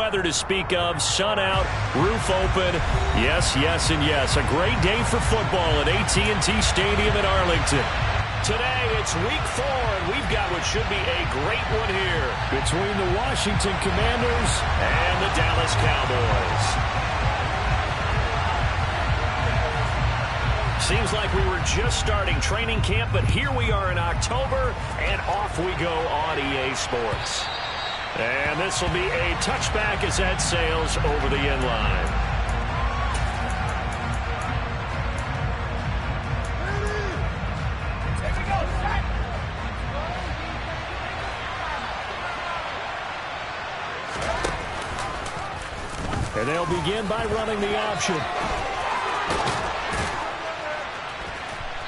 weather to speak of. Sun out, roof open. Yes, yes, and yes. A great day for football at AT&T Stadium in Arlington. Today, it's week 4, and we've got what should be a great one here between the Washington Commanders and the Dallas Cowboys. Seems like we were just starting training camp, but here we are in October, and off we go on EA Sports. And this will be a touchback as that sails over the end line. And they'll begin by running the option.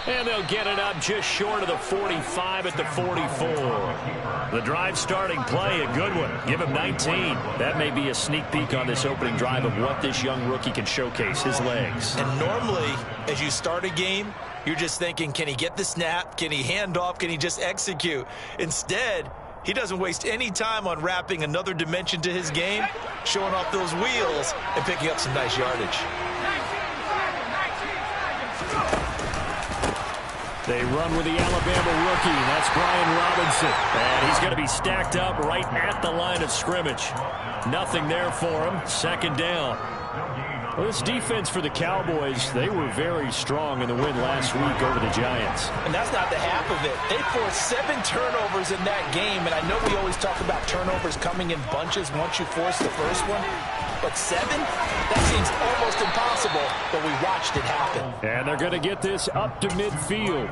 And they'll get it up just short of the 45 at the 44. The drive starting play, a good one. Give him 19. That may be a sneak peek on this opening drive of what this young rookie can showcase, his legs. And normally, as you start a game, you're just thinking, can he get the snap? Can he hand off? Can he just execute? Instead, he doesn't waste any time on wrapping another dimension to his game, showing off those wheels, and picking up some nice yardage. They run with the Alabama rookie. That's Brian Robinson. And he's going to be stacked up right at the line of scrimmage. Nothing there for him. Second down. Well, this defense for the Cowboys, they were very strong in the win last week over the Giants. And that's not the half of it. They forced 7 turnovers in that game, and I know we always talk about turnovers coming in bunches once you force the first one. But 7? That seems almost impossible, but we watched it happen. And they're going to get this up to midfield.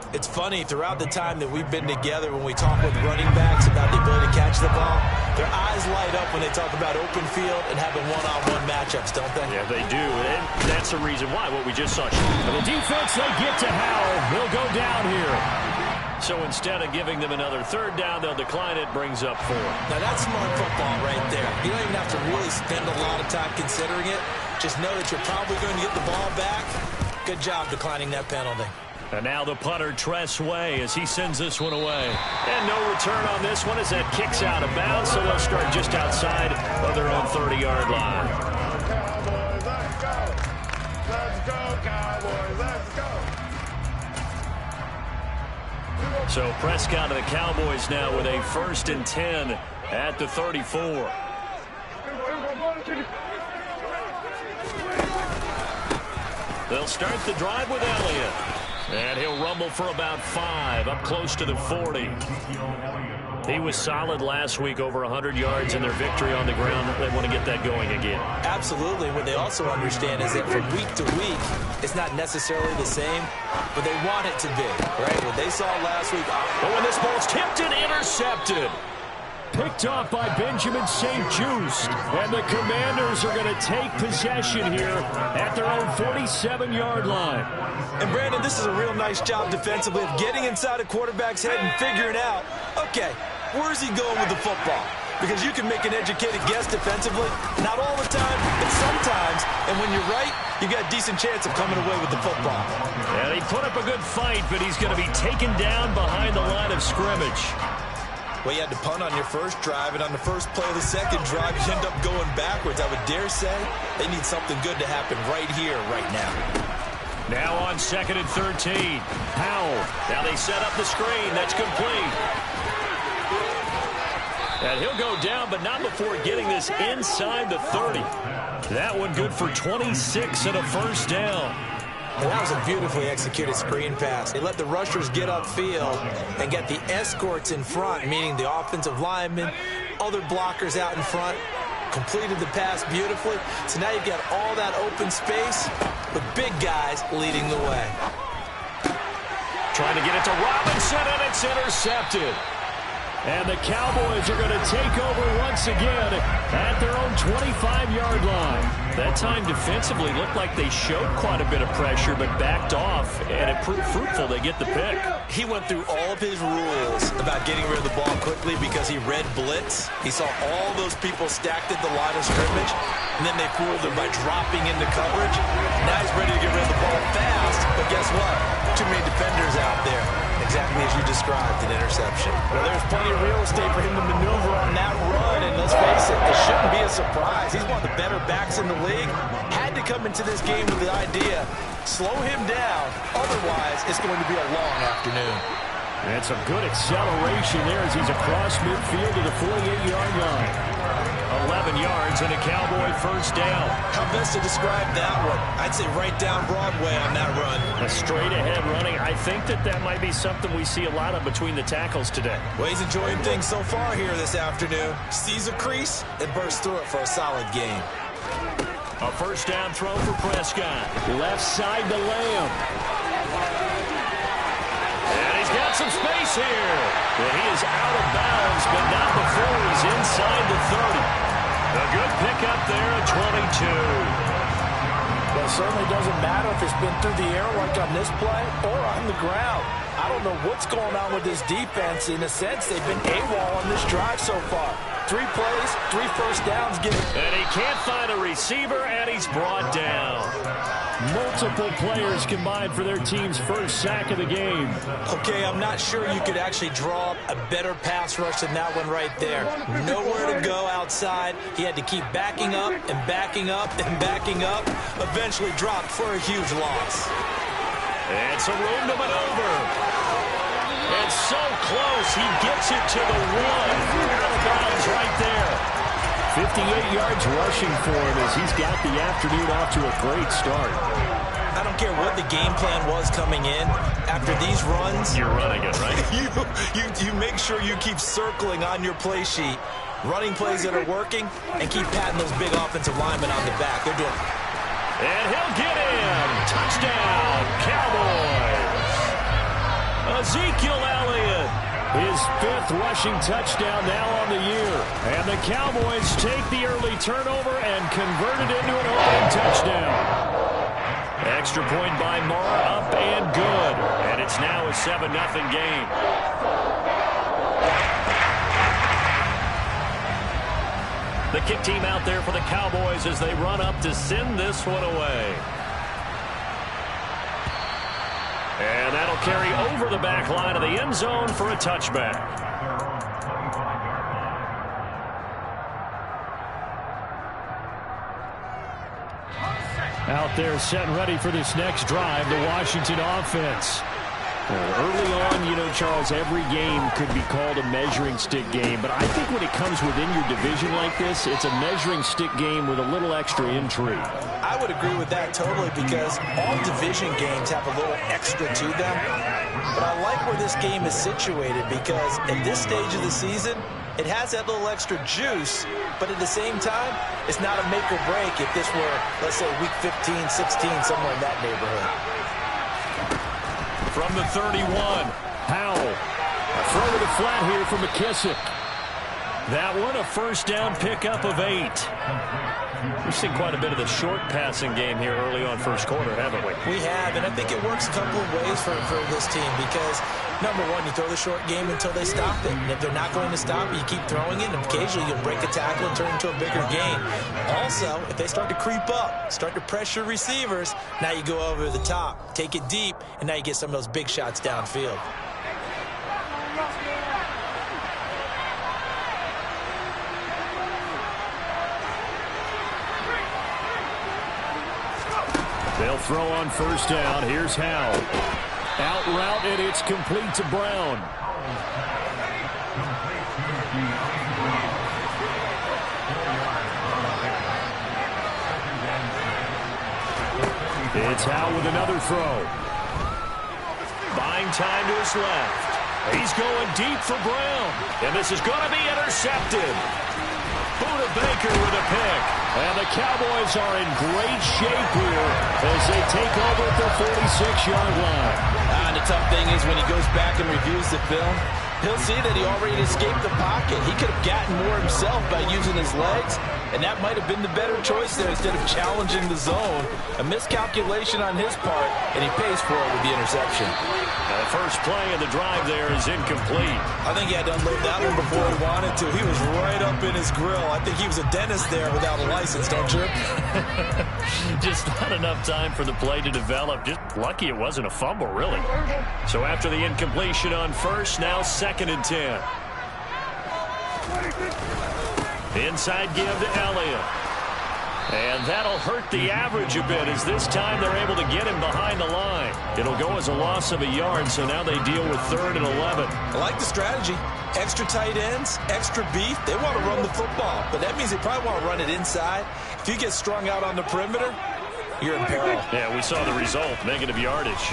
It's funny, throughout the time that we've been together, when we talk with running backs about the ability to catch the ball, their eyes light up when they talk about open field and having one-on-one matchups, don't they? Yeah, they do, and that's the reason why, what we just saw. For the defense, they get to Howell. He'll go down here. So instead of giving them another third down, they'll decline it, brings up 4. Now, that's smart football right there. You don't even have to really spend a lot of time considering it. Just know that you're probably going to get the ball back. Good job declining that penalty. And now the punter, Tress Way, as he sends this one away. And no return on this one as that kicks out of bounds, so they'll start just outside of their own 30-yard line. Cowboys, let's go. Let's go, Cowboys, let's go. So Prescott and the Cowboys now with a 1st and 10 at the 34. They'll start the drive with Elliott. And he'll rumble for about 5, up close to the 40. He was solid last week, over 100 yards in their victory on the ground. They want to get that going again. Absolutely. What they also understand is that from week to week, it's not necessarily the same, but they want it to be, right? What they saw last week. But when this ball's tipped and intercepted. Picked off by Benjamin St-Juste. And the Commanders are going to take possession here at their own 47-yard line. And, Brandon, this is a real nice job defensively of getting inside a quarterback's head and figuring out, okay, where's he going with the football? Because you can make an educated guess defensively. Not all the time, but sometimes. And when you're right, you got a decent chance of coming away with the football. And he put up a good fight, but he's going to be taken down behind the line of scrimmage. Well, you had to punt on your first drive, and on the first play of the second drive, you end up going backwards. I would dare say they need something good to happen right here, right now. Now on 2nd and 13. Howell. Now they set up the screen. That's complete. And he'll go down, but not before getting this inside the 30. That one good for 26 and a 1st down. Well, that was a beautifully executed screen pass. They let the rushers get upfield and get the escorts in front, meaning the offensive linemen, other blockers out in front, completed the pass beautifully. So now you've got all that open space with big guys leading the way. Trying to get it to Robinson, and it's intercepted. And the Cowboys are going to take over once again at their own 25-yard line. That time defensively looked like they showed quite a bit of pressure but backed off, and it proved fruitful. They get the pick. He went through all of his rules about getting rid of the ball quickly because he read blitz. He saw all those people stacked at the line of scrimmage, and then they fooled him by dropping into coverage. Now he's ready to get rid of the ball fast, but guess what? Too many defenders out there. Exactly as you described, an interception. Well, there's plenty of real estate for him to maneuver on that run, and let's face it, the a surprise. He's one of the better backs in the league. Had to come into this game with the idea, slow him down. Otherwise, it's going to be a long afternoon. And some good acceleration there as he's across midfield to the 48-yard line. 11 yards and a Cowboy first down. How best to describe that one? I'd say right down Broadway on that run. A straight-ahead running. I think that might be something we see a lot of between the tackles today. Well, he's enjoying things so far here this afternoon. Sees a crease and bursts through it for a solid gain. A first down throw for Prescott. Left side to Lamb. And he's got some space here. Well, he is out of bounds, but not before he's inside the 30. A good pickup there at 22. Well, it certainly doesn't matter if it's been through the air like on this play or on the ground. I don't know what's going on with this defense. In a sense, they've been AWOL on this drive so far. 3 plays, 3 first downs. And he can't find a receiver, and he's brought down. Multiple players combined for their team's first sack of the game. Okay, I'm not sure you could actually draw up a better pass rush than that one right there. Nowhere to go outside. He had to keep backing up and backing up and backing up. Eventually dropped for a huge loss. And some room to maneuver. And so close, he gets it to the 1. Out of bounds right there. 58 yards rushing for him as he's got the afternoon off to a great start. I don't care what the game plan was coming in. After these runs, you're running it, right? you make sure you keep circling on your play sheet, running plays that are working, and keep patting those big offensive linemen on the back. They're doing it. And he'll get in. Touchdown, Cowboys. Ezekiel Elliott. His 5th rushing touchdown now on the year. And the Cowboys take the early turnover and convert it into an opening touchdown. Extra point by Mara, up and good. And it's now a 7-0 game. The kick team out there for the Cowboys as they run up to send this one away. And that'll carry over the back line of the end zone for a touchback. Out there set and ready for this next drive, the Washington offense. Early on, you know, Charles, every game could be called a measuring stick game. But I think when it comes within your division like this, it's a measuring stick game with a little extra intrigue. I would agree with that totally because all division games have a little extra to them. But I like where this game is situated because at this stage of the season, it has that little extra juice. But at the same time, it's not a make or break if this were, let's say, week 15, 16, somewhere in that neighborhood. From the 31, Howell. A throw to the flat here for McKissick. That one a first down pickup of 8. We've seen quite a bit of the short passing game here early on first quarter, haven't we? We have, and I think it works a couple of ways for this team because, number one, you throw the short game until they stop it. And if they're not going to stop it, you keep throwing it, and occasionally you'll break a tackle and turn it into a bigger gain. Also, if they start to creep up, start to pressure receivers, now you go over the top, take it deep, and now you get some of those big shots downfield. They'll throw on first down. Here's Howell. Out route, and it's complete to Brown. It's Howell with another throw. Buying time to his left. He's going deep for Brown. And this is going to be intercepted. Buda Baker with a pick. And the Cowboys are in great shape here as they take over at their 46-yard line. And the tough thing is when he goes back and reviews the film, he'll see that he already escaped the pocket. He could have gotten more himself by using his legs, and that might have been the better choice there instead of challenging the zone. A miscalculation on his part, and he pays for it with the interception. Now the first play of the drive there is incomplete. I think he had to unload that one before he wanted to. He was right up in his grill. I think he was a dentist there without a license, don't you? Just not enough time for the play to develop. Just lucky it wasn't a fumble, really. So after the incompletion on first, now 2nd and 10. Inside give to Elliott. And that'll hurt the average a bit as this time they're able to get him behind the line. It'll go as a loss of a yard, so now they deal with 3rd and 11. I like the strategy. Extra tight ends, extra beef. They want to run the football, but that means they probably want to run it inside. If you get strung out on the perimeter, you're in peril. Yeah, we saw the result, negative yardage.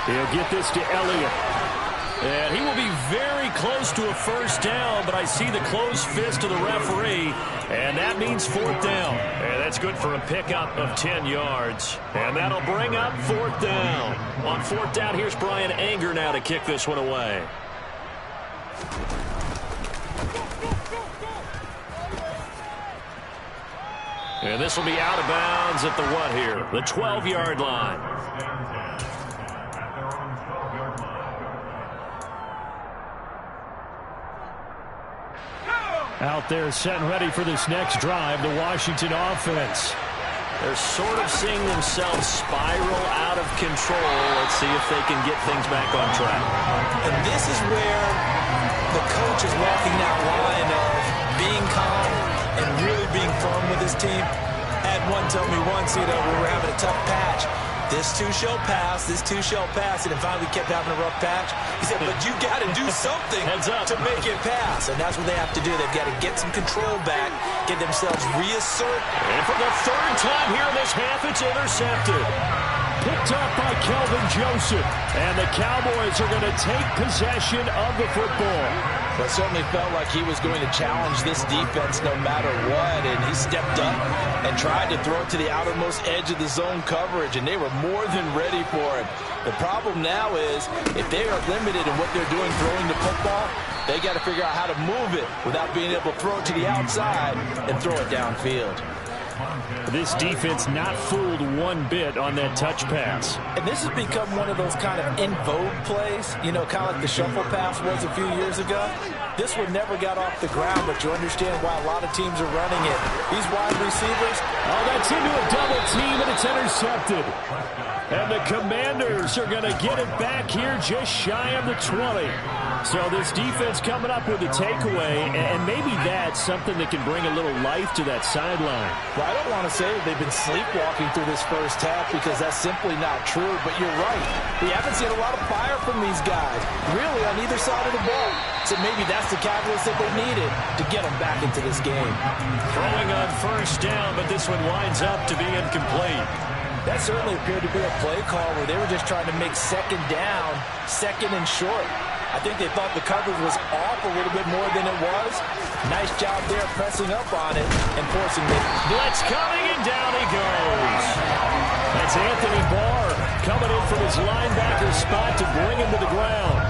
He'll get this to Elliott. And he will be very close to a first down, but I see the closed fist of the referee, and that means 4th down. And that's good for a pickup of 10 yards. And that'll bring up 4th down. On 4th down, here's Brian Anger now to kick this one away. And this will be out of bounds at the what here? The 12-yard line. Out there set and ready for this next drive, the Washington offense. They're sort of seeing themselves spiral out of control. Let's see if they can get things back on track. And this is where the coach is walking that line of being calm and really being firm with his team. I had one tell me once, we were having a tough patch. This too shall pass, this too shall pass. And then finally we kept having a rough patch. He said, but you got to do something to make it pass. And that's what they have to do. They've got to get some control back, get themselves reassert. And for the 3rd time here in this half, it's intercepted. Picked up by Kelvin Joseph. And the Cowboys are going to take possession of the football. Well, it certainly felt like he was going to challenge this defense no matter what, and he stepped up and tried to throw it to the outermost edge of the zone coverage, and they were more than ready for it. The problem now is if they are limited in what they're doing throwing the football, they got to figure out how to move it without being able to throw it to the outside and throw it downfield. This defense not fooled one bit on that touch pass. And this has become one of those kind of in vogue plays, kind of like the shuffle pass was a few years ago. This one never got off the ground, but you understand why a lot of teams are running it. These wide receivers, that's into a double team, and it's intercepted. And the Commanders are going to get it back here just shy of the 20. So this defense coming up with a takeaway, and maybe that's something that can bring a little life to that sideline. Well, I don't want to say that they've been sleepwalking through this first half because that's simply not true, but you're right. We haven't seen a lot of fire from these guys, really, on either side of the ball. So maybe that's the catalyst that they needed to get them back into this game. Throwing on first down, but this one winds up to be incomplete. That certainly appeared to be a play call where they were just trying to make 2nd down, 2nd and short. I think they thought the coverage was off a little bit more than it was. Nice job there pressing up on it and forcing it. Blitz coming, and down he goes. That's Anthony Barr coming in from his linebacker spot to bring him to the ground.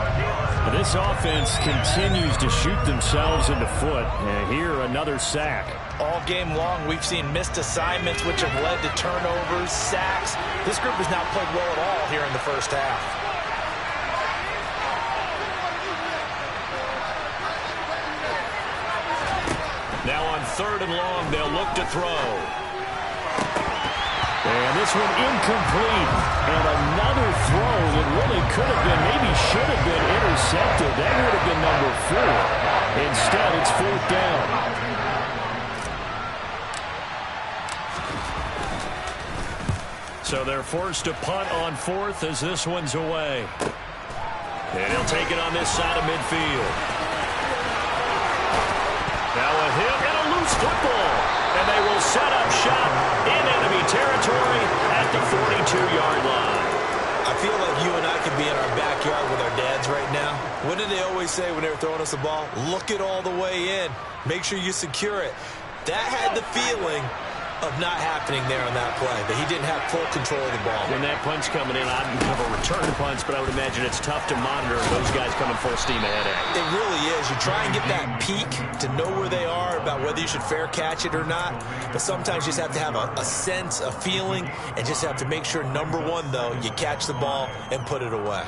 This offense continues to shoot themselves in the foot. And here, another sack. All game long, we've seen missed assignments, which have led to turnovers, sacks. This group has not played well at all here in the first half. Now on 3rd and long, they'll look to throw. And this one incomplete. And another throw that really could have been, maybe should have been intercepted. That would have been number 4. Instead, it's 4th down. So they're forced to punt on 4th as this one's away. And he'll take it on this side of midfield. Now a hit and a loose football. And they will set up shop in enemy territory at the 42-yard line. I feel like you and I could be in our backyard with our dads right now. What did they always say when they were throwing us the ball? Look it all the way in. Make sure you secure it. That had the feeling of not happening there on that play, that he didn't have full control of the ball. When that punch coming in, I don't have a return punch, but I would imagine it's tough to monitor those guys coming full steam ahead at you. It really is. You try and get that peek to know where they are, about whether you should fair catch it or not, but sometimes you just have to have a sense, a feeling, and just have to make sure, number one, though, you catch the ball and put it away.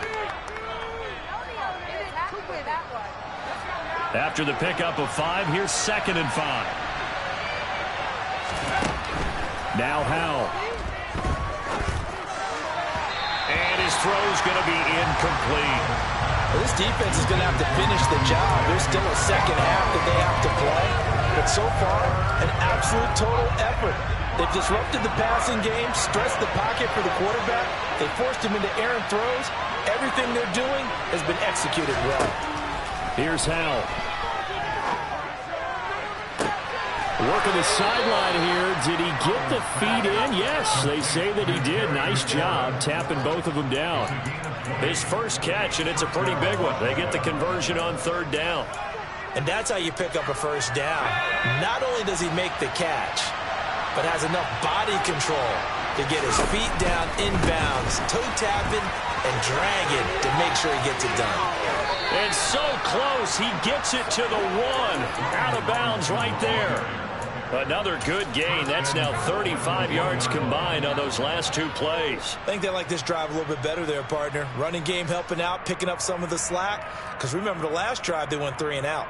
After the pickup of 5, here's 2nd and 5. Now Howell. And his throw's going to be incomplete. Well, this defense is going to have to finish the job. There's still a second half that they have to play. But so far, an absolute total effort. They've disrupted the passing game, stressed the pocket for the quarterback. They forced him into errant throws. Everything they're doing has been executed well. Here's Howell. Working the sideline here. Did he get the feet in? Yes, they say that he did. Nice job tapping both of them down. His first catch, and it's a pretty big one. They get the conversion on third down. And that's how you pick up a first down. Not only does he make the catch, but has enough body control to get his feet down inbounds, toe tapping and dragging to make sure he gets it done. And so close, he gets it to the one. Out of bounds right there. Another good gain. That's now 35 yards combined on those last two plays. I think they like this drive a little bit better there, partner. Running game helping out, picking up some of the slack. Because remember, the last drive, they went 3 and out.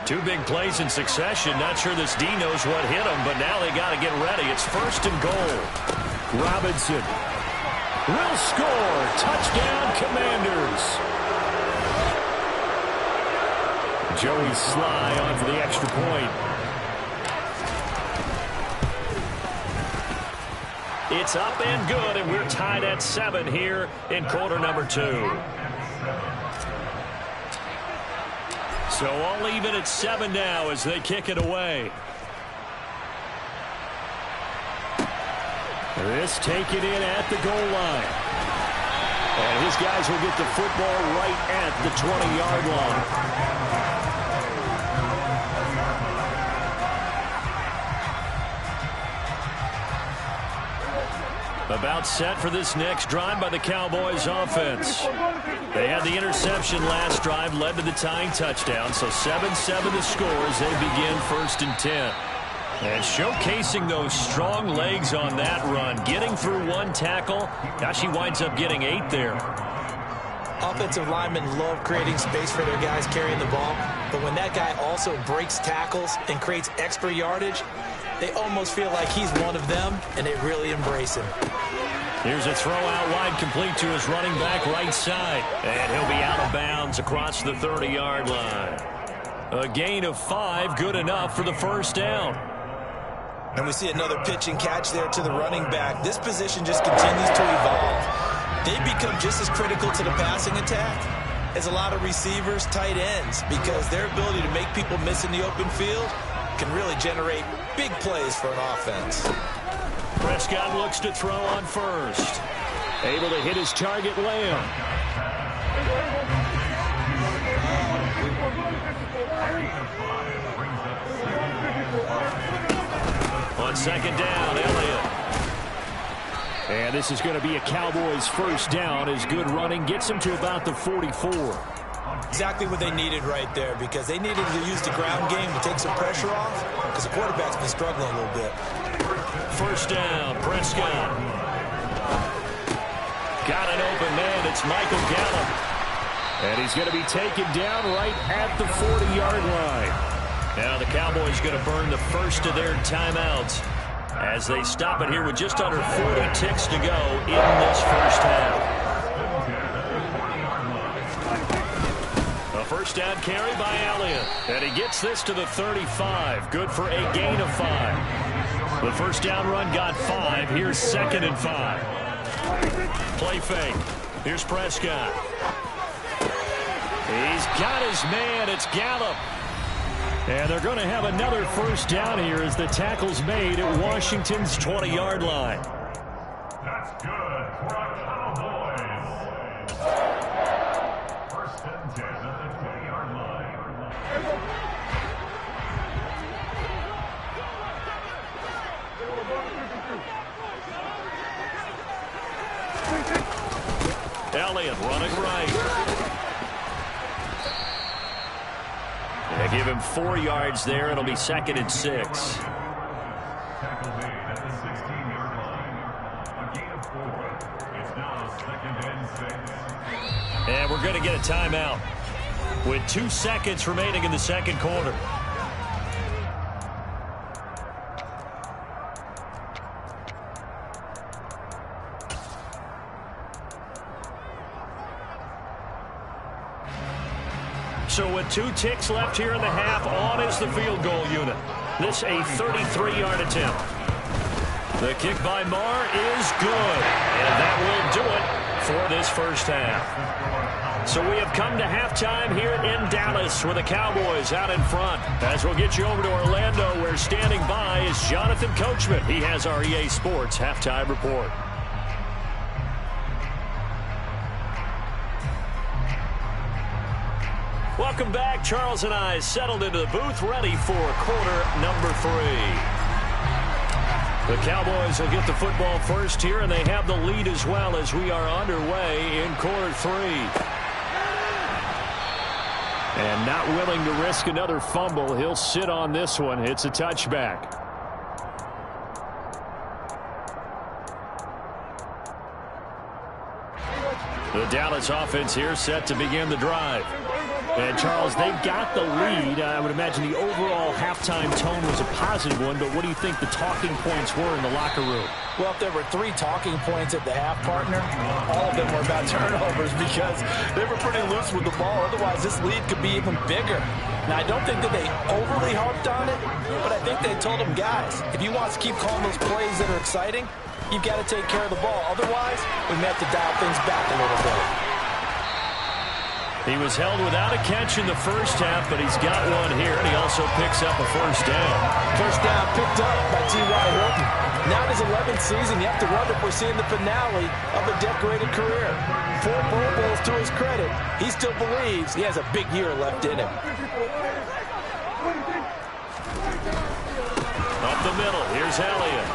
Two big plays in succession. Not sure this D knows what hit him, but now they got to get ready. It's first and goal. Robinson will score. Touchdown, Commanders. Joey Sly on for the extra point. It's up and good, and we're tied at 7 here in quarter number 2. So all even at 7 now as they kick it away. This taken in at the goal line. And his guys will get the football right at the 20-yard line. About set for this next drive by the Cowboys offense. They had the interception last drive, led to the tying touchdown. So 7-7 the score as they begin first and 10. And showcasing those strong legs on that run. Getting through one tackle. Now she winds up getting 8 there. Offensive linemen love creating space for their guys carrying the ball. But when that guy also breaks tackles and creates extra yardage, they almost feel like he's one of them, and they really embrace him. Here's a throw out wide, complete to his running back right side. And he'll be out of bounds across the 30-yard line. A gain of 5, good enough for the first down. And we see another pitch and catch there to the running back. This position just continues to evolve. They become just as critical to the passing attack as a lot of receivers, tight ends, because their ability to make people miss in the open field can really generate big plays for an offense. Prescott looks to throw on first. Able to hit his target, Lamb. On second down, Elliott. And this is going to be a Cowboys first down as good running gets him to about the 44. Exactly what they needed right there, because they needed to use the ground game to take some pressure off, because the quarterback's been struggling a little bit. First down, Prescott. Got an open man. It's Michael Gallup. And he's going to be taken down right at the 40-yard line. Now the Cowboys going to burn the first of their timeouts as they stop it here with just under 40 ticks to go in this first half. A first down carry by Elliott. And he gets this to the 35. Good for a gain of 5. The first down run got 5. Here's second and 5. Play fake. Here's Prescott. He's got his man. It's Gallup. And they're going to have another first down here as the tackle's made at Washington's 20-yard line. That's good for our Cowboys. First and 10 at the 20-yard line. Elliott running right. They give him 4 yards there. It'll be second and 6. Tackle made at the 16-yard line. A gain of 4. It's now second and 6. And we're going to get a timeout with 2 seconds remaining in the second quarter. So with 2 ticks left here in the half, on is the field goal unit. This a 33-yard attempt. The kick by Marr is good. And that will do it for this first half. So we have come to halftime here in Dallas with the Cowboys out in front. As we'll get you over to Orlando, where standing by is Jonathan Coachman. He has our EA Sports halftime report. Welcome back. Charles and I settled into the booth, ready for quarter number 3. The Cowboys will get the football first here, and they have the lead as well as we are underway in quarter 3. And not willing to risk another fumble, he'll sit on this one. It's a touchback. The Dallas offense here set to begin the drive. And, Charles, they've got the lead. I would imagine the overall halftime tone was a positive one, but what do you think the talking points were in the locker room? Well, if there were 3 talking points at the half, partner, all of them were about turnovers because they were pretty loose with the ball. Otherwise, this lead could be even bigger. Now, I don't think that they overly harped on it, but I think they told them, guys, if you want to keep calling those plays that are exciting, you've got to take care of the ball. Otherwise, we may have to dial things back a little bit. He was held without a catch in the first half, but he's got one here, and he also picks up a first down. First down picked up by T.Y. Hilton. Now in his 11th season, you have to wonder if we're seeing the finale of a decorated career. 4 Pro Bowls to his credit. He still believes he has a big year left in him. Up the middle, here's Elliott.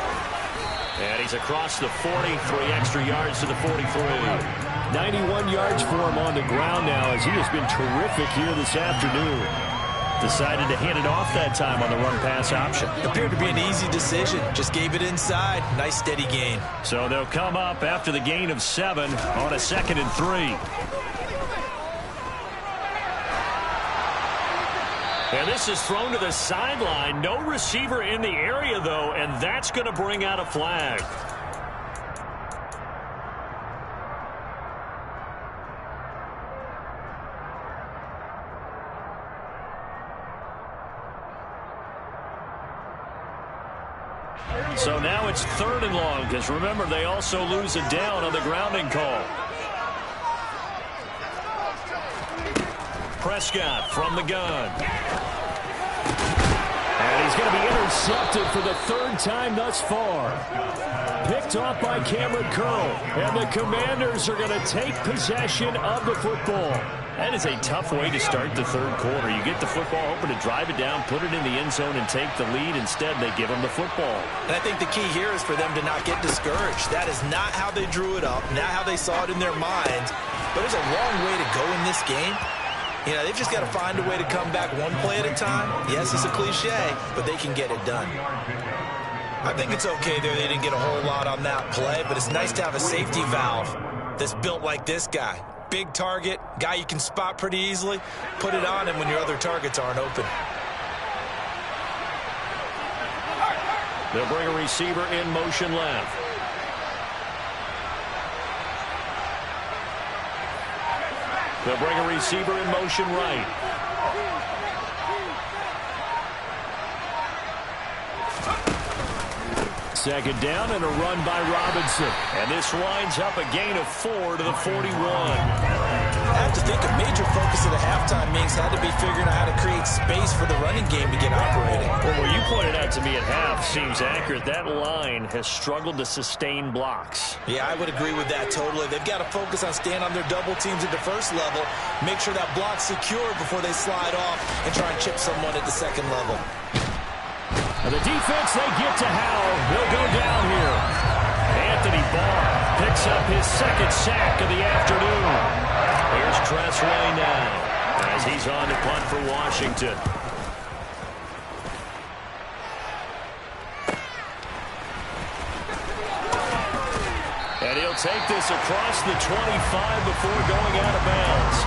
And he's across the 40, 3 extra yards to the 43. 91 yards for him on the ground now, as he has been terrific here this afternoon. Decided to hand it off that time on the run-pass option. Appeared to be an easy decision. Just gave it inside. Nice, steady gain. So they'll come up after the gain of 7 on a 2nd and 3. And this is thrown to the sideline. No receiver in the area, though, and that's going to bring out a flag. So now it's 3rd and long, because remember, they also lose a down on the grounding call. Prescott from the gun. And he's going to be intercepted for the 3rd time thus far. Picked off by Cameron Curl. And the Commanders are going to take possession of the football. That is a tough way to start the 3rd quarter. You get the football, hoping to drive it down, put it in the end zone, and take the lead. Instead, they give them the football. And I think the key here is for them to not get discouraged. That is not how they drew it up, not how they saw it in their minds. But there's a long way to go in this game. You know, they've just got to find a way to come back one play at a time. Yes, it's a cliche, but they can get it done. I think it's okay there. They didn't get a whole lot on that play, but it's nice to have a safety valve that's built like this guy. Big target, guy you can spot pretty easily. Put it on him when your other targets aren't open. They'll bring a receiver in motion left. They'll bring a receiver in motion right. Second down and a run by Robinson. And this winds up a gain of 4 to the 41. I have to think a major focus of the halftime meetings had to be figuring out how to create space for the running game to get operating. Well, what you pointed out to me at half seems accurate. That line has struggled to sustain blocks. Yeah, I would agree with that totally. They've got to focus on staying on their double teams at the first level, make sure that block's secure before they slide off and try and chip someone at the second level. And the defense, they get to Howell. He'll go down here. Anthony Barr picks up his 2nd sack of the afternoon. Here's Tressway now as he's on to punt for Washington. And he'll take this across the 25 before going out of bounds.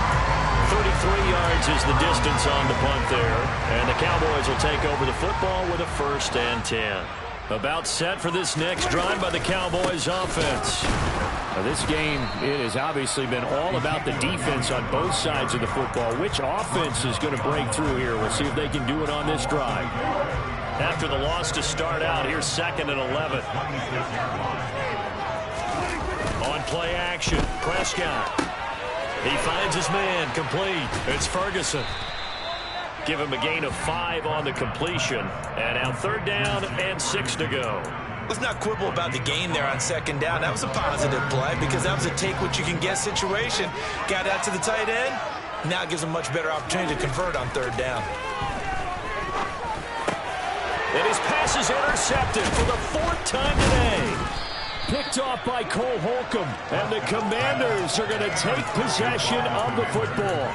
33 yards is the distance on the punt there. And the Cowboys will take over the football with a 1st and 10. About set for this next drive by the Cowboys offense. Now, this game, it has obviously been all about the defense on both sides of the football. Which offense is going to break through here? We'll see if they can do it on this drive. After the loss to start out, here's 2nd and 11. On play action, Prescott. He finds his man, complete. It's Ferguson. Give him a gain of 5 on the completion. And now 3rd down and 6 to go. Let's not quibble about the gain there on 2nd down. That was a positive play because that was a take-what-you-can-get situation. Got out to the tight end. Now it gives him a much better opportunity to convert on 3rd down. And his pass is intercepted for the 4th time today. Picked off by Cole Holcomb. And the Commanders are going to take possession of the football.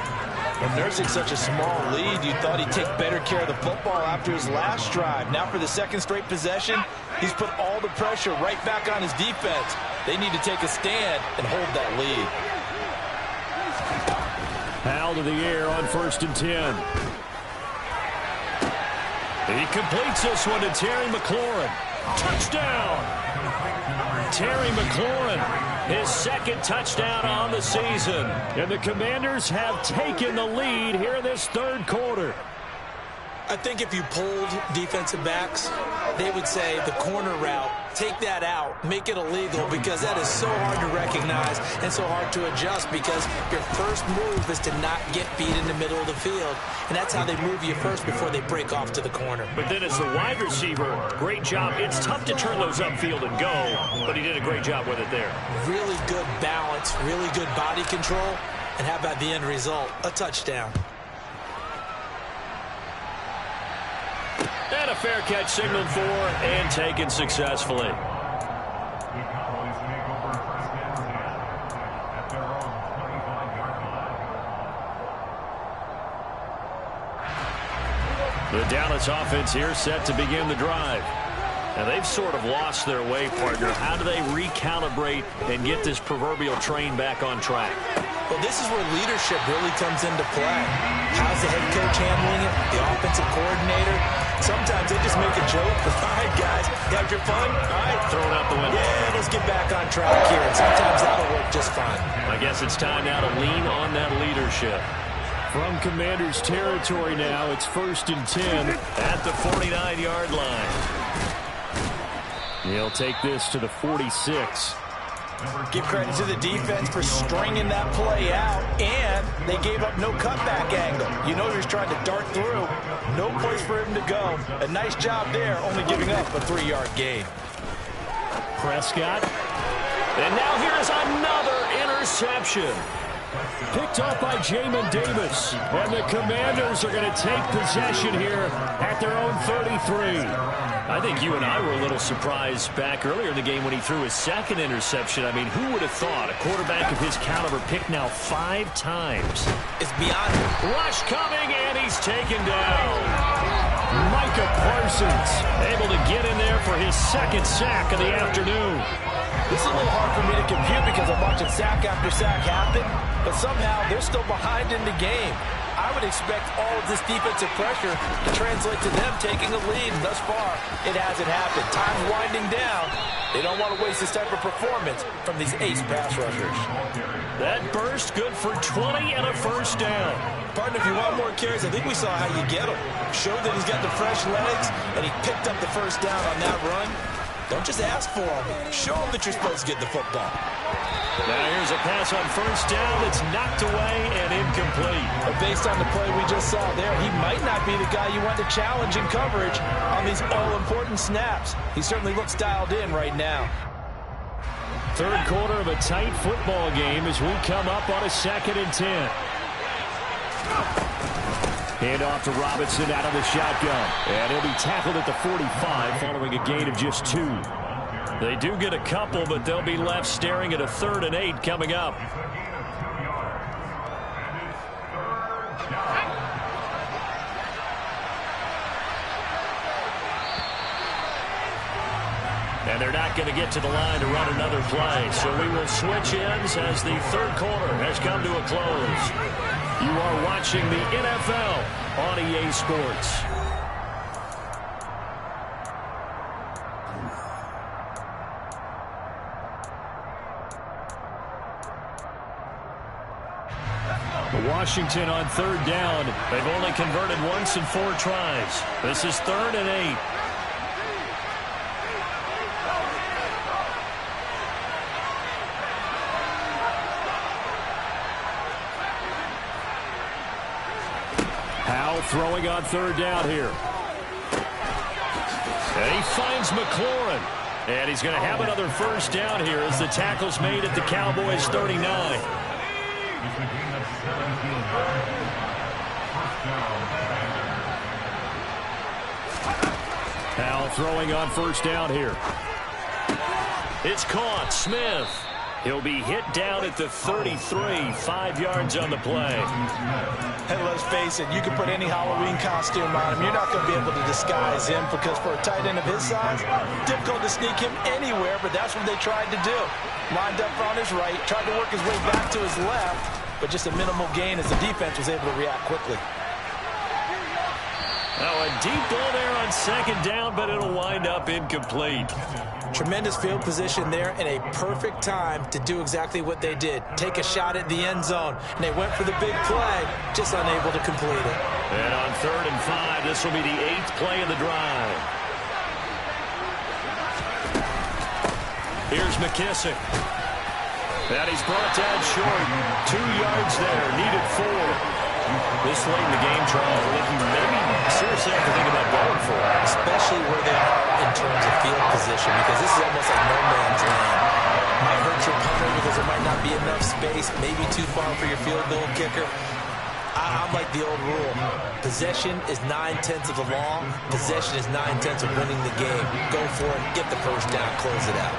And nursing such a small lead, you thought he'd take better care of the football after his last drive. Now for the 2nd straight possession, he's put all the pressure right back on his defense. They need to take a stand and hold that lead. Howell to the air on 1st and 10. He completes this one to Terry McLaurin. Touchdown! Terry McLaurin, his 2nd touchdown on the season. And the Commanders have taken the lead here in this 3rd quarter. I think if you polled defensive backs, they would say the corner route, take that out, make it illegal, because that is so hard to recognize and so hard to adjust because your first move is to not get beat in the middle of the field. And that's how they move you first before they break off to the corner. But then as the wide receiver, great job. It's tough to turn those upfield and go, but he did a great job with it there. Really good balance, really good body control. And how about the end result? A touchdown. And a fair catch signaled for and taken successfully. The Cowboys take over 1st and 10 at their own 25-yard line. The Dallas offense here set to begin the drive. And they've sort of lost their way, partner. How do they recalibrate and get this proverbial train back on track? Well, this is where leadership really comes into play. How's the head coach handling it? The offensive coordinator? Sometimes they just make a joke. All right, guys, you have your fun? All right. Throw it out the window. Yeah, let's get back on track here. And sometimes that'll work just fine. I guess it's time now to lean on that leadership. From Commanders territory now, it's 1st and 10 at the 49-yard line. He'll take this to the 46. Give credit to the defense for stringing that play out, and they gave up no cutback angle. You know he was trying to dart through. No place for him to go. A nice job there, only giving up a 3-yard gain. Prescott. And now here's another interception. Picked off by Jamin Davis. And the Commanders are going to take possession here at their own 33. I think you and I were a little surprised back earlier in the game when he threw his 2nd interception. I mean, who would have thought a quarterback of his caliber picked now 5 times? It's beyond Rush coming, and he's taken down. Micah Parsons able to get in there for his 2nd sack of the afternoon. This is a little hard for me to compute because I'm watching sack after sack happen, but somehow they're still behind in the game. I would expect all of this defensive pressure to translate to them taking a lead. Thus far, it hasn't happened. Time's winding down. They don't want to waste this type of performance from these ace pass rushers. That burst good for 20 and a 1st down. Partner, if you want more carries, I think we saw how you get them. Showed that he's got the fresh legs, and he picked up the 1st down on that run. Don't just ask for them. Show them that you're supposed to get the football. Now here's a pass on 1st down. It's knocked away and incomplete. But based on the play we just saw there, he might not be the guy you want to challenge in coverage on these all-important snaps. He certainly looks dialed in right now. 3rd quarter of a tight football game as we come up on a 2nd and 10. Hand off to Robinson out of the shotgun. And he'll be tackled at the 45 following a gain of just 2. They do get a couple, but they'll be left staring at a 3rd and 8 coming up. And they're not going to get to the line to run another play. So we will switch ends as the 3rd quarter has come to a close. You are watching the NFL on EA Sports. Washington on third down. They've only converted once in 4 tries. This is 3rd and 8. Howell throwing on third down here. And he finds McLaurin. And he's going to have another first down here as the tackle's made at the Cowboys' 39. Howell throwing on first down here. It's caught. Smith. He'll be hit down at the 33, 5 yards on the play. And let's face it, you can put any Halloween costume on him. You're not going to be able to disguise him because for a tight end of his size, difficult to sneak him anywhere, but that's what they tried to do. Lined up on his right, tried to work his way back to his left, but just a minimal gain as the defense was able to react quickly. Now a deep ball there on second down, but it'll wind up incomplete. Tremendous field position there and a perfect time to do exactly what they did. Take a shot at the end zone. And they went for the big play, just unable to complete it. And on 3rd and 5, this will be the 8th play of the drive. Here's McKissick. And he's brought down short. 2 yards there, needed 4. This late in the game, Charles, looking maybe seriously have to think about going for it. Especially where they are in terms of field position, because this is almost like no man's land. Might hurt your punter because there might not be enough space, maybe too far for your field goal kicker. I'm like the old rule. Possession is 9/10 of the law. Possession is 9/10 of winning the game. Go for it, get the first down, close it out.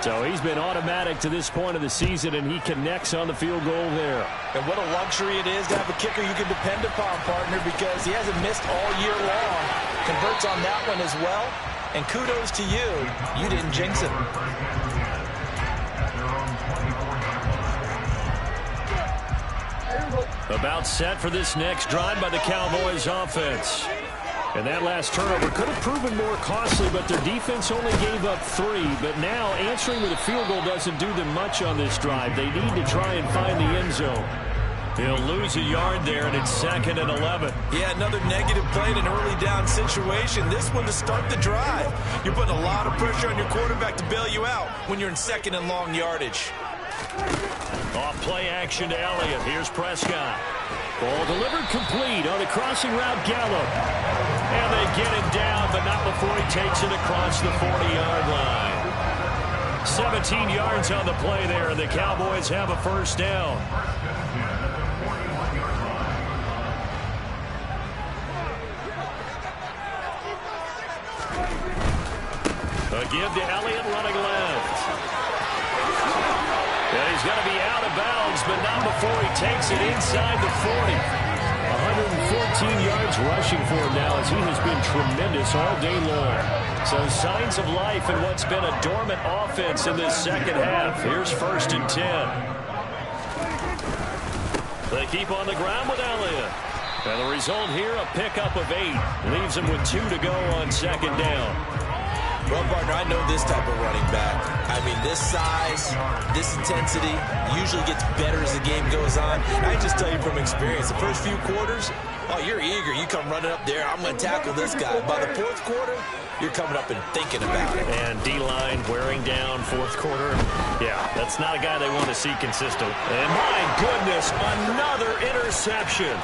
So he's been automatic to this point of the season, and he connects on the field goal there. And what a luxury it is to have a kicker you can depend upon, partner, because he hasn't missed all year long. Converts on that one as well. And kudos to you. You didn't jinx it. About set for this next drive by the Cowboys offense. And that last turnover could have proven more costly, but their defense only gave up 3. But now answering with a field goal doesn't do them much on this drive. They need to try and find the end zone. He'll lose a yard there, and it's 2nd and 11. Yeah, another negative play in an early down situation. This one to start the drive. You're putting a lot of pressure on your quarterback to bail you out when you're in 2nd and long yardage. Off play action to Elliott. Here's Prescott. Ball delivered complete on the crossing route, Gallup. And they get him down, but not before he takes it across the 40-yard line. 17 yards on the play there, and the Cowboys have a first down. A give to Elliott running left. And he's going to be out of bounds, but not before he takes it inside the 40. 114 yards rushing for him now as he has been tremendous all day long. So signs of life in what's been a dormant offense in this second half. Here's 1st and 10. They keep on the ground with Elliott. And the result here, a pickup of 8. Leaves him with 2 to go on 2nd down. Well, partner, I know this type of running back. I mean, this size, this intensity usually gets better as the game goes on. I can just tell you from experience, the first few quarters, oh, you're eager. You come running up there, I'm going to tackle this guy. By the 4th quarter, you're coming up and thinking about it. And D-line wearing down 4th quarter. Yeah, that's not a guy they want to see consistent. And my goodness, another interception.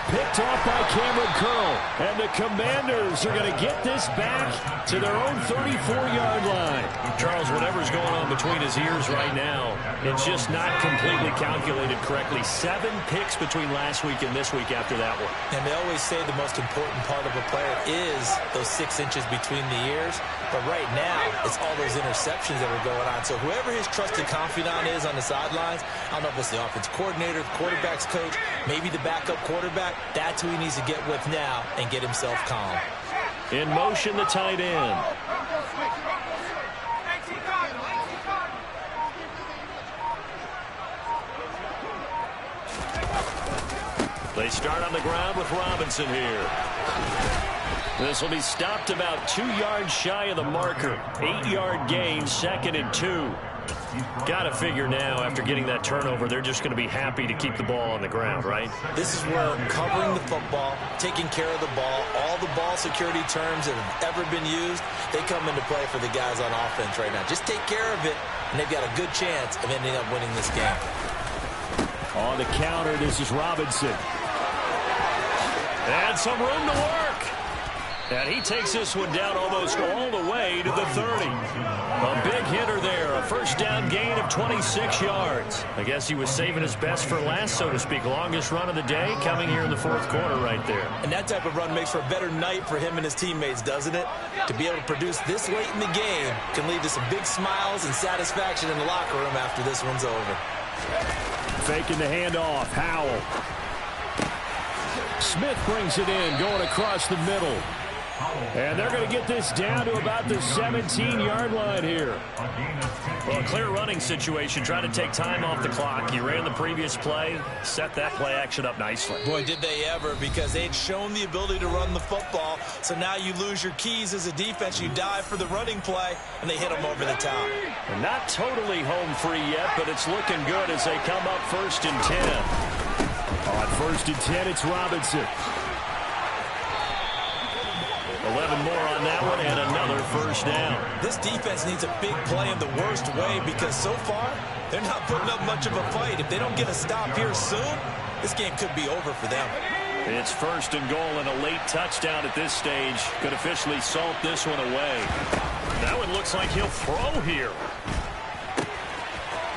Picked off by Cameron Curl. And the Commanders are going to get this back to their own 34-yard line. Charles, whatever's going on between his ears right now, it's just not completely calculated correctly. 7 picks between last week and this week after that one. And they always say the most important part of a player is those 6 inches between the ears. But right now, it's all those interceptions that are going on. So whoever his trusted confidant is on the sidelines, I don't know if it's the offense coordinator, the quarterback's coach, maybe the backup quarterback, that's who he needs to get with now and get himself calm. In motion, the tight end. They start on the ground with Robinson here. This will be stopped about 2 yards shy of the marker. 8-yard gain, 2nd and 2. Got to figure now, after getting that turnover, they're just going to be happy to keep the ball on the ground, right? This is where covering the football, taking care of the ball, all the ball security terms that have ever been used, they come into play for the guys on offense right now. Just take care of it, and they've got a good chance of ending up winning this game. On the counter, this is Robinson. And some room to work. And he takes this one down almost all the way to the 30. A big hitter there. A first down gain of 26 yards. I guess he was saving his best for last, so to speak. Longest run of the day coming here in the fourth quarter right there. And that type of run makes for a better night for him and his teammates, doesn't it? To be able to produce this late in the game can lead to some big smiles and satisfaction in the locker room after this one's over. Faking the handoff. Howell. Smith brings it in, going across the middle. And they're going to get this down to about the 17-yard line here. Well, a clear running situation, trying to take time off the clock. He ran the previous play, set that play action up nicely. Boy, did they ever, because they'd shown the ability to run the football. So now you lose your keys as a defense. You dive for the running play, and they hit them over the top. And not totally home free yet, but it's looking good as they come up 1st and 10. On 1st and 10, it's Robinson. 11 more on that one, and another first down. This defense needs a big play in the worst way, because so far, they're not putting up much of a fight. If they don't get a stop here soon, this game could be over for them. It's 1st and goal and a late touchdown at this stage. Could officially salt this one away. That one looks like he'll throw here.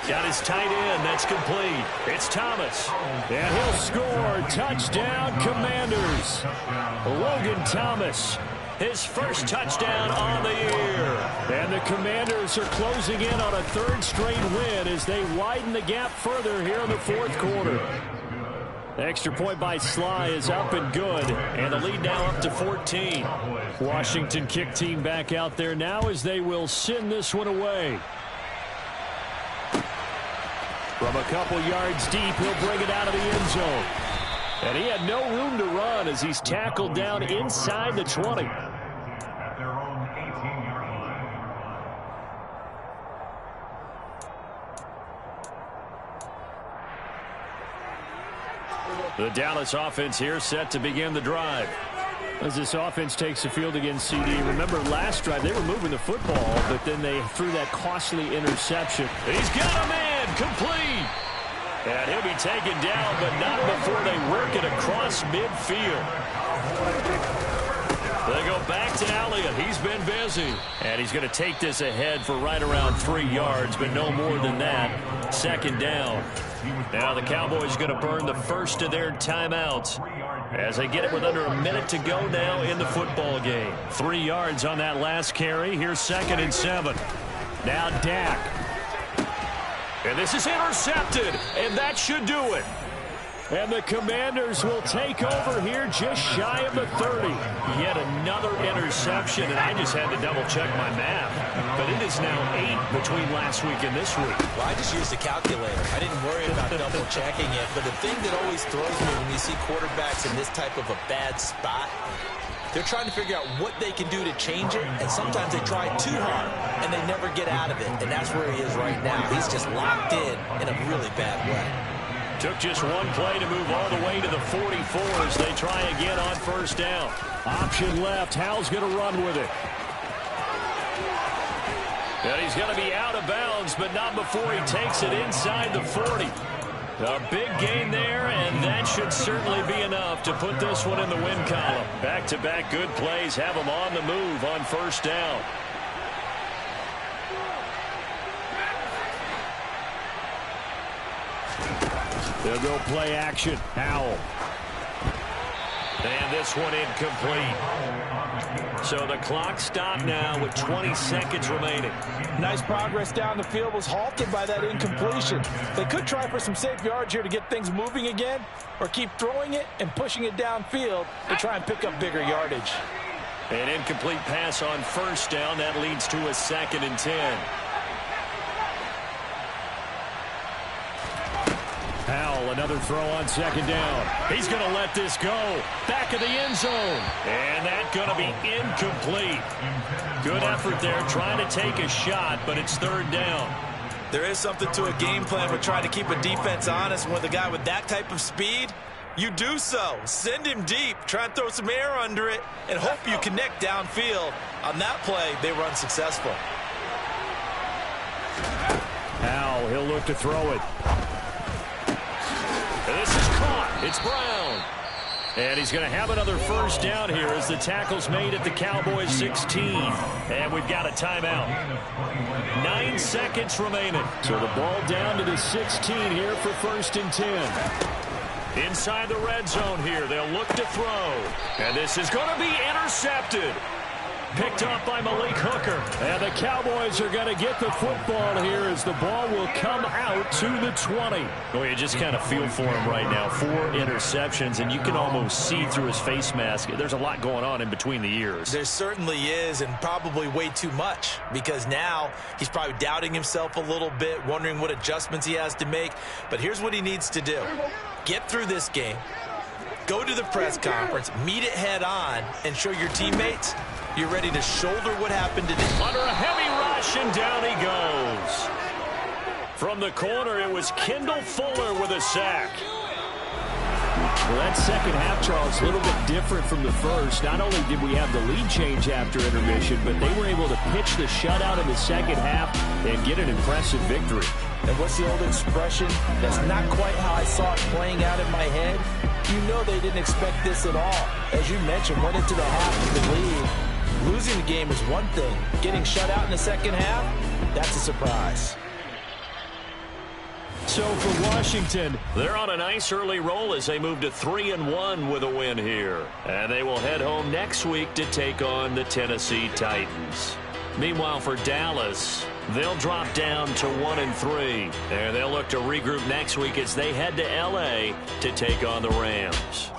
Got his tight end. That's complete. It's Thomas. And he'll score. Touchdown, Commanders. Logan Thomas. His first touchdown on the year. And the Commanders are closing in on a 3rd straight win as they widen the gap further here in the 4th quarter. The extra point by Sly is up and good. And the lead now up to 14. Washington kick team back out there now as they will send this one away. From a couple yards deep, he'll bring it out of the end zone. And he had no room to run as he's tackled down inside the 20. At their own 18-yard line. The Dallas offense here set to begin the drive. As this offense takes the field against CD, remember last drive they were moving the football, but then they threw that costly interception. He's got a man complete. And he'll be taken down, but not before they work it across midfield. They go back to Elliott. He's been busy. And he's going to take this ahead for right around 3 yards, but no more than that. 2nd down. Now the Cowboys going to burn the first of their timeouts as they get it with under a minute to go now in the football game. 3 yards on that last carry. Here's 2nd and 7. Now Dak. And this is intercepted, and that should do it. And the Commanders will take over here just shy of the 30. Yet another interception, and I just had to double-check my math. But it is now 8 between last week and this week. Well, I just used a calculator. I didn't worry about double-checking it. But the thing that always throws me when you see quarterbacks in this type of a bad spot, they're trying to figure out what they can do to change it, and sometimes they try too hard, and they never get out of it. And that's where he is right now. He's just locked in a really bad way. Took just one play to move all the way to the 44 as they try again on 1st down. Option left. Howell's going to run with it. And he's going to be out of bounds, but not before he takes it inside the 40. A big gain there, and that should certainly be enough to put this one in the win column. Back-to-back good plays have them on the move on 1st down. They'll go play action. Howell. And this one incomplete. So the clock stopped now with 20 seconds remaining. Nice progress down the field was halted by that incompletion. They could try for some safe yards here to get things moving again, or keep throwing it and pushing it downfield to try and pick up bigger yardage. An incomplete pass on 1st down. That leads to a 2nd and 10. Howell, another throw on 2nd down. He's going to let this go. Back of the end zone. And that's going to be incomplete. Good effort there trying to take a shot, but it's 3rd down. There is something to a game plan with trying to keep a defense honest. And with a guy with that type of speed, you do so. Send him deep. Try and throw some air under it and hope you connect downfield. On that play, they were unsuccessful. Howell, he'll look to throw it. And this is caught. It's Brown. And he's going to have another first down here as the tackle's made at the Cowboys 16. And we've got a timeout. 9 seconds remaining. So the ball down to the 16 here for 1st and 10. Inside the red zone here, they'll look to throw. And this is going to be intercepted. Picked up by Malik Hooker. And the Cowboys are going to get the football here as the ball will come out to the 20. Well, you just kind of feel for him right now. 4 interceptions, and you can almost see through his face mask. There's a lot going on in between the ears. There certainly is, and probably way too much, because now he's probably doubting himself a little bit, wondering what adjustments he has to make. But here's what he needs to do. Get through this game, go to the press conference, meet it head on, and show your teammates you're ready to shoulder what happened today. Under a heavy rush, and down he goes. From the corner, it was Kendall Fuller with a sack. Well, that second half, Charles, a little bit different from the first. Not only did we have the lead change after intermission, but they were able to pitch the shutout in the second half and get an impressive victory. And what's the old expression? That's not quite how I saw it playing out in my head. You know they didn't expect this at all. As you mentioned, went into the half with the lead. Losing the game is one thing. Getting shut out in the second half, that's a surprise. So for Washington, they're on a nice early roll as they move to 3-1 with a win here. And they will head home next week to take on the Tennessee Titans. Meanwhile, for Dallas, they'll drop down to 1-3. And they'll look to regroup next week as they head to L.A. to take on the Rams.